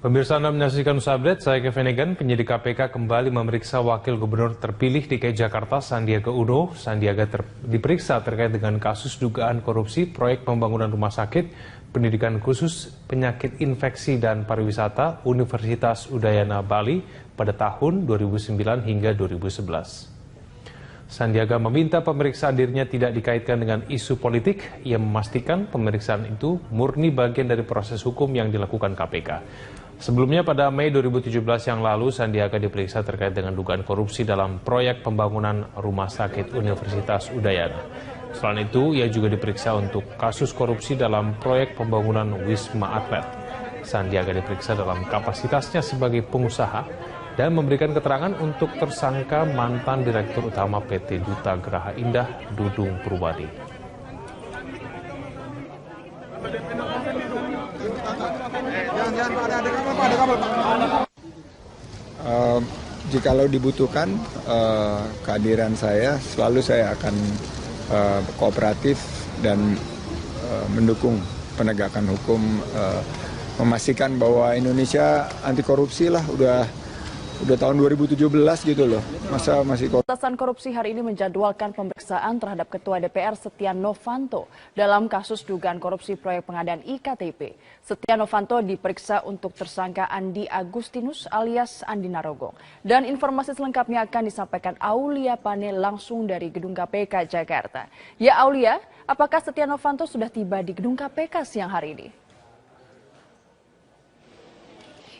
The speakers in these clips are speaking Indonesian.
Pemirsa, Anda menyaksikan News Update, saya Kevin Egan. Penyidik KPK kembali memeriksa Wakil Gubernur terpilih DKI Jakarta, Sandiaga Uno. Sandiaga diperiksa terkait dengan kasus dugaan korupsi proyek pembangunan rumah sakit, pendidikan khusus, penyakit infeksi dan pariwisata Universitas Udayana Bali pada tahun 2009 hingga 2011. Sandiaga meminta pemeriksaan dirinya tidak dikaitkan dengan isu politik. Ia memastikan pemeriksaan itu murni bagian dari proses hukum yang dilakukan KPK. Sebelumnya pada Mei 2017 yang lalu, Sandiaga diperiksa terkait dengan dugaan korupsi dalam proyek pembangunan rumah sakit Universitas Udayana. Selain itu, ia juga diperiksa untuk kasus korupsi dalam proyek pembangunan Wisma Atlet. Sandiaga diperiksa dalam kapasitasnya sebagai pengusaha dan memberikan keterangan untuk tersangka mantan Direktur Utama PT Duta Geraha Indah, Dudung Purwadi. Jikalau dibutuhkan kehadiran selalu saya akan kooperatif dan mendukung penegakan hukum, memastikan bahwa Indonesia anti korupsi lah, udah tahun 2017 gitu loh, masa masih korupsi. Pemberantasan Korupsi hari ini menjadwalkan pemeriksaan terhadap Ketua DPR Setia Novanto dalam kasus dugaan korupsi proyek pengadaan IKTP. Setia Novanto diperiksa untuk tersangka Andi Agustinus alias Andi Narogong. Dan informasi selengkapnya akan disampaikan Aulia Pane langsung dari Gedung KPK Jakarta. Ya Aulia, apakah Setia Novanto sudah tiba di Gedung KPK siang hari ini?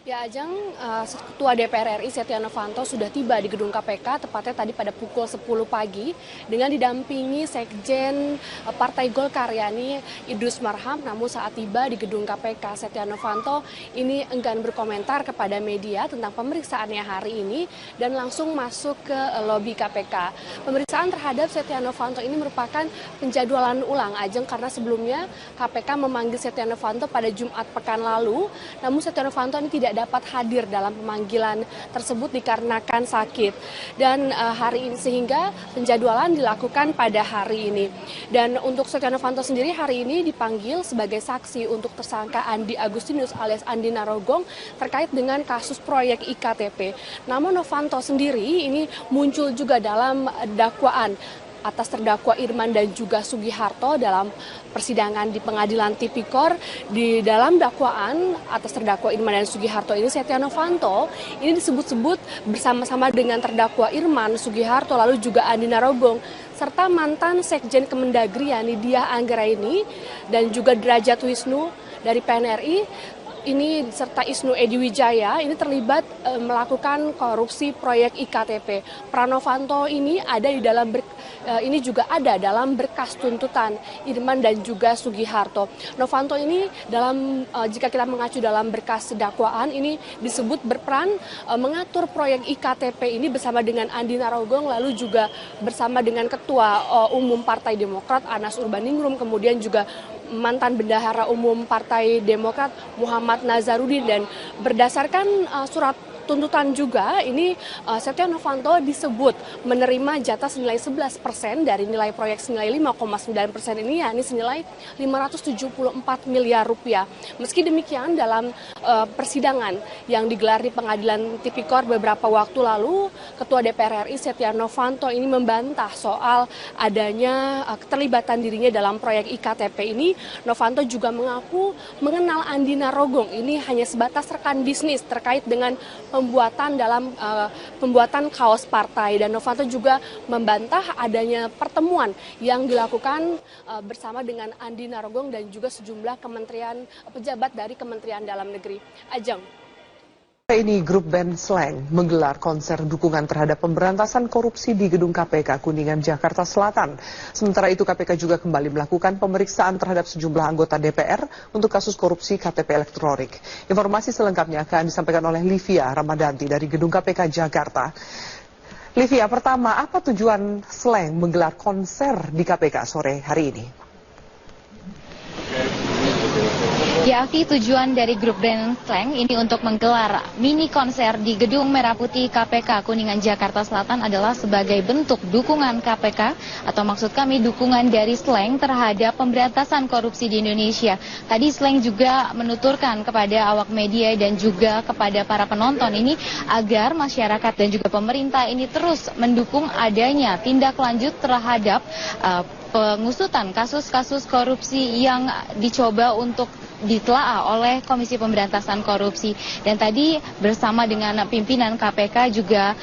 Ya Ajeng, Ketua DPR RI Setia Novanto sudah tiba di Gedung KPK tepatnya tadi pada pukul 10 pagi dengan didampingi Sekjen Partai Golkar yakni Idrus Marham. Namun saat tiba di Gedung KPK, Setia Novanto ini enggan berkomentar kepada media tentang pemeriksaannya hari ini dan langsung masuk ke lobi KPK. Pemeriksaan terhadap Setia Novanto ini merupakan penjadwalan ulang Ajeng karena sebelumnya KPK memanggil Setia Novanto pada Jumat pekan lalu, namun Setia Novanto ini tidak dapat hadir dalam pemanggilan tersebut dikarenakan sakit. Dan hari ini sehingga penjadwalan dilakukan pada hari ini. Dan untuk Setia Novanto sendiri hari ini dipanggil sebagai saksi untuk tersangka Andi Agustinus alias Andi Narogong terkait dengan kasus proyek IKTP. Namun Novanto sendiri ini muncul juga dalam dakwaan atas terdakwa Irman dan juga Sugiharto dalam persidangan di Pengadilan Tipikor. Di dalam dakwaan atas terdakwa Irman dan Sugiharto ini, Setia Novanto ini disebut-sebut bersama-sama dengan terdakwa Irman, Sugiharto, lalu juga Andi Narogong, serta mantan Sekjen Kemendagri yakni Diah Anggraini dan juga Derajat Wisnu dari PNRI. Ini serta Isnu Edy Wijaya ini terlibat melakukan korupsi proyek IKTP. Novanto ini ada di dalam ini juga ada dalam berkas tuntutan Irman dan juga Sugiharto. Novanto ini dalam jika kita mengacu dalam berkas dakwaan ini disebut berperan mengatur proyek IKTP ini bersama dengan Andi Narogong, lalu juga bersama dengan Ketua Umum Partai Demokrat Anas Urbaningrum, kemudian juga mantan Bendahara Umum Partai Demokrat Muhammad Nazarudin. Dan berdasarkan surat tuntutan juga ini Setia Novanto disebut menerima jatah senilai 11% dari nilai proyek senilai 5,9% ini, yakni senilai 574 miliar rupiah. Meski demikian dalam persidangan yang digelar di Pengadilan Tipikor beberapa waktu lalu, Ketua DPR RI Setia Novanto ini membantah soal adanya keterlibatan dirinya dalam proyek IKTP ini. Novanto juga mengaku mengenal Andi Narogong ini hanya sebatas rekan bisnis terkait dengan pembuatan kaos partai. Dan Novanto juga membantah adanya pertemuan yang dilakukan bersama dengan Andi Narogong dan juga sejumlah pejabat dari Kementerian Dalam Negeri. Ajeng. Ini grup band Slang menggelar konser dukungan terhadap pemberantasan korupsi di Gedung KPK Kuningan, Jakarta Selatan. Sementara itu KPK juga kembali melakukan pemeriksaan terhadap sejumlah anggota DPR untuk kasus korupsi KTP elektronik. Informasi selengkapnya akan disampaikan oleh Livia Ramadanti dari Gedung KPK Jakarta. Livia, pertama, apa tujuan Slang menggelar konser di KPK sore hari ini? Ya, Afi, tujuan dari grup band Slang ini untuk menggelar mini konser di Gedung Merah Putih KPK Kuningan Jakarta Selatan adalah sebagai bentuk dukungan KPK atau maksud kami dukungan dari Slang terhadap pemberantasan korupsi di Indonesia. Tadi Slang juga menuturkan kepada awak media dan juga kepada para penonton ini agar masyarakat dan juga pemerintah ini terus mendukung adanya tindak lanjut terhadap pengusutan kasus-kasus korupsi yang dicoba untuk ditelaah oleh Komisi Pemberantasan Korupsi. Dan tadi bersama dengan pimpinan KPK juga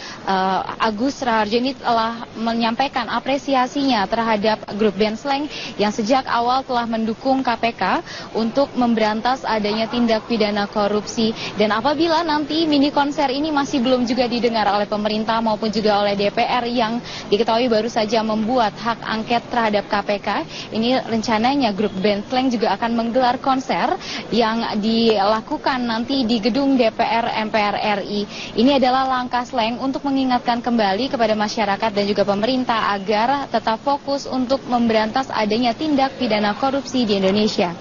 Agus Raharjo ini telah menyampaikan apresiasinya terhadap grup band Slang yang sejak awal telah mendukung KPK untuk memberantas adanya tindak pidana korupsi. Dan apabila nanti mini konser ini masih belum juga didengar oleh pemerintah maupun juga oleh DPR yang diketahui baru saja membuat hak angket terhadap KPK, ini rencananya grup band Slang juga akan menggelar konser yang dilakukan nanti di gedung DPR MPR RI. Ini adalah langkah Slang untuk mengingatkan kembali kepada masyarakat dan juga pemerintah agar tetap fokus untuk memberantas adanya tindak pidana korupsi di Indonesia.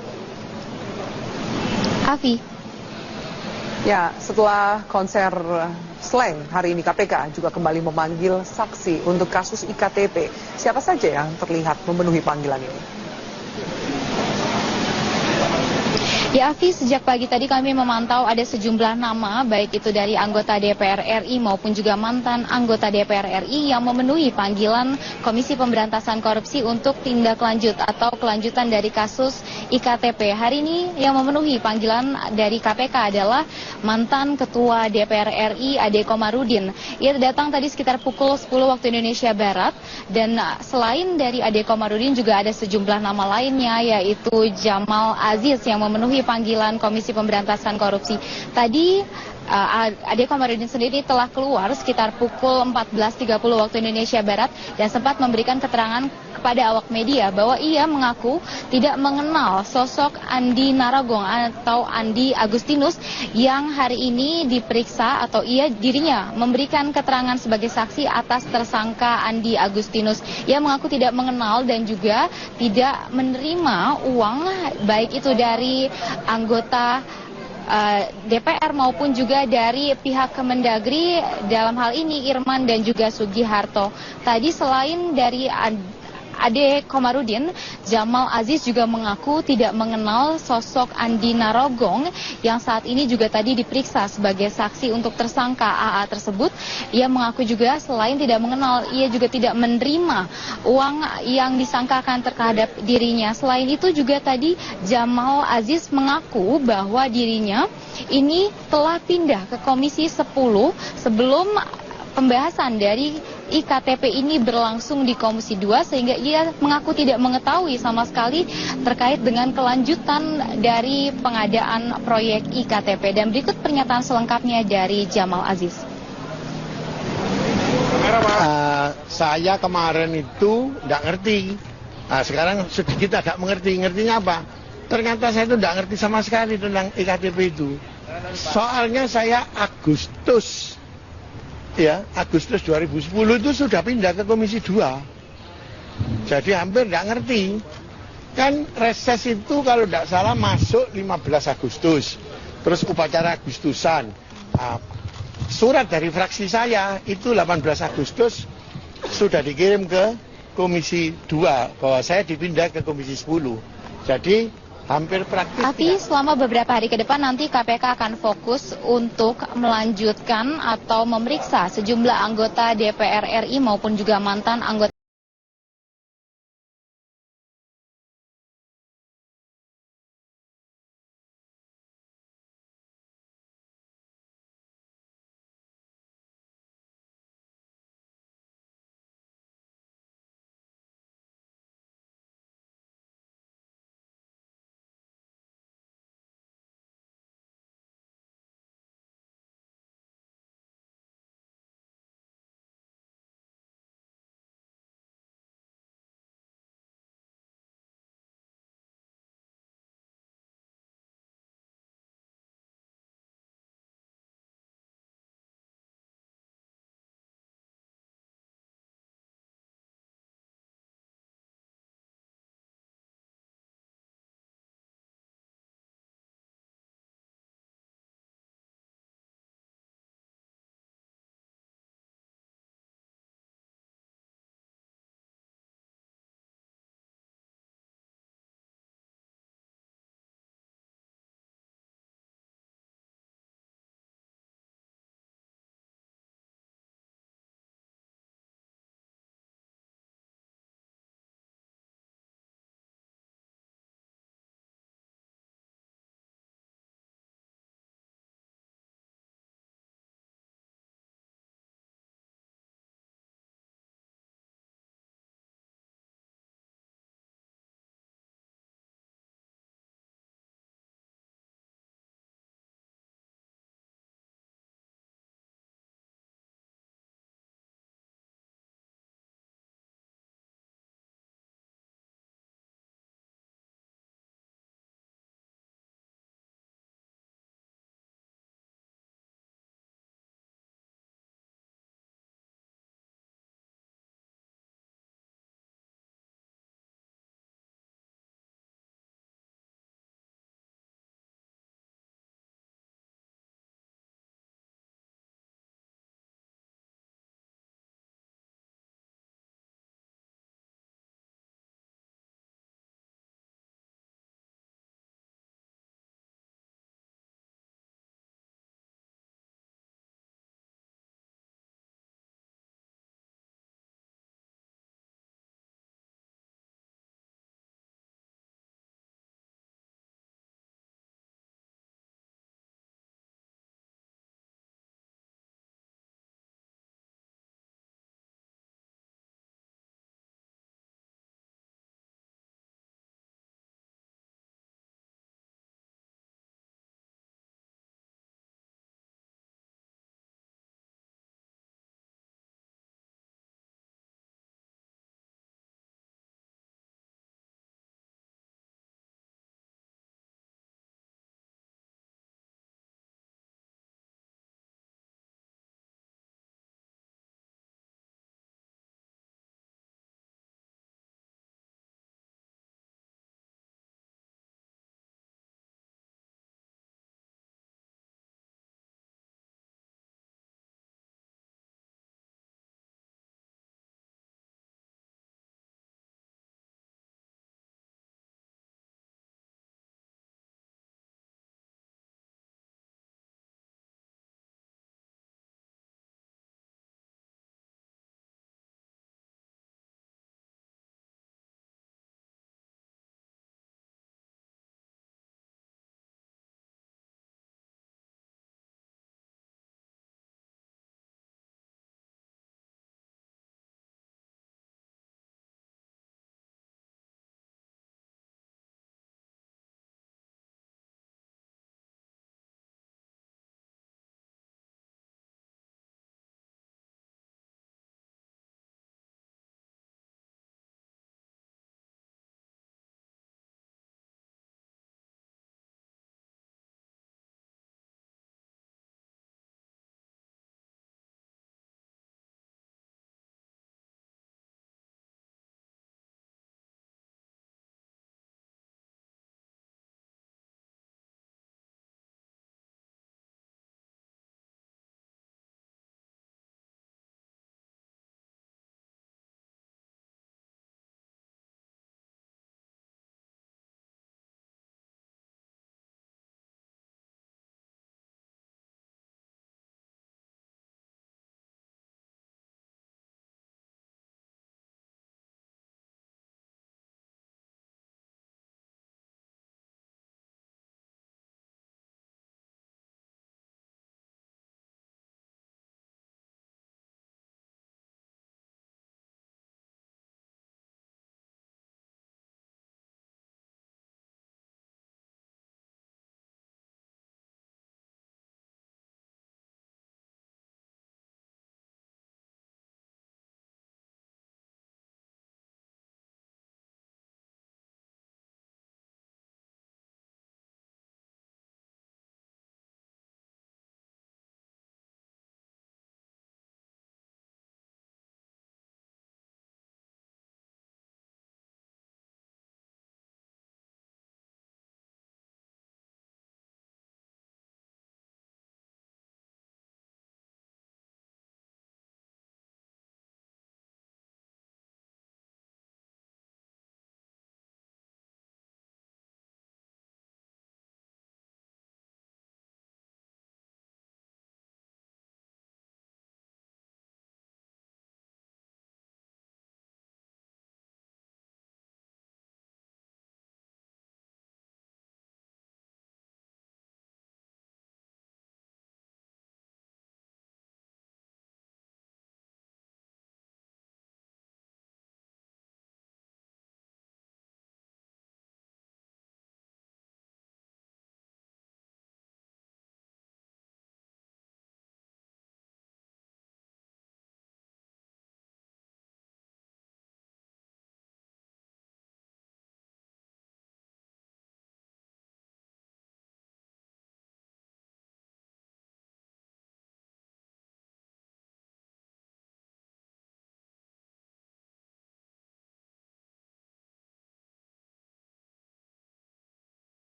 Afi. Ya, setelah konser Slang hari ini KPK juga kembali memanggil saksi untuk kasus IKTP. Siapa saja yang terlihat memenuhi panggilan ini? Ya, Afi, sejak pagi tadi kami memantau ada sejumlah nama, baik itu dari anggota DPR RI maupun juga mantan anggota DPR RI yang memenuhi panggilan Komisi Pemberantasan Korupsi untuk tindak lanjut atau kelanjutan dari kasus IKTP. Hari ini yang memenuhi panggilan dari KPK adalah mantan Ketua DPR RI Ade Komarudin. Ia datang tadi sekitar pukul 10 waktu Indonesia Barat, dan selain dari Ade Komarudin juga ada sejumlah nama lainnya, yaitu Jamal Aziz yang memenuhi panggilan Komisi Pemberantasan Korupsi. Tadi Ade Komarudin sendiri telah keluar sekitar pukul 14.30 waktu Indonesia Barat dan sempat memberikan keterangan kepada awak media bahwa ia mengaku tidak mengenal sosok Andi Narogong atau Andi Agustinus yang hari ini diperiksa atau dirinya memberikan keterangan sebagai saksi atas tersangka Andi Agustinus. Ia mengaku tidak mengenal dan juga tidak menerima uang baik itu dari anggota DPR maupun juga dari pihak Kemendagri, dalam hal ini Irman dan juga Sugiharto. Tadi selain dari Ade Komarudin, Jamal Aziz juga mengaku tidak mengenal sosok Andi Narogong yang saat ini juga tadi diperiksa sebagai saksi untuk tersangka AA tersebut. Ia mengaku juga selain tidak mengenal, ia juga tidak menerima uang yang disangkakan terhadap dirinya. Selain itu juga tadi Jamal Aziz mengaku bahwa dirinya ini telah pindah ke Komisi 10 sebelum pembahasan dari IKTP ini berlangsung di Komisi 2, sehingga ia mengaku tidak mengetahui sama sekali terkait dengan kelanjutan dari pengadaan proyek IKTP. Dan berikut pernyataan selengkapnya dari Jamal Aziz. Saya kemarin itu tidak ngerti. Sekarang sedikit agak mengerti. Ngertinya apa? Ternyata saya itu tidak ngerti sama sekali tentang IKTP itu. Soalnya saya Agustus 2010 itu sudah pindah ke Komisi 2. Jadi hampir tidak ngerti. Kan reses itu kalau tidak salah masuk 15 Agustus. Terus upacara Agustusan. Surat dari fraksi saya itu 18 Agustus sudah dikirim ke Komisi 2 bahwa saya dipindah ke Komisi 10. Jadi hampir praktis. Tapi selama beberapa hari ke depan nanti KPK akan fokus untuk melanjutkan atau memeriksa sejumlah anggota DPR RI maupun juga mantan anggota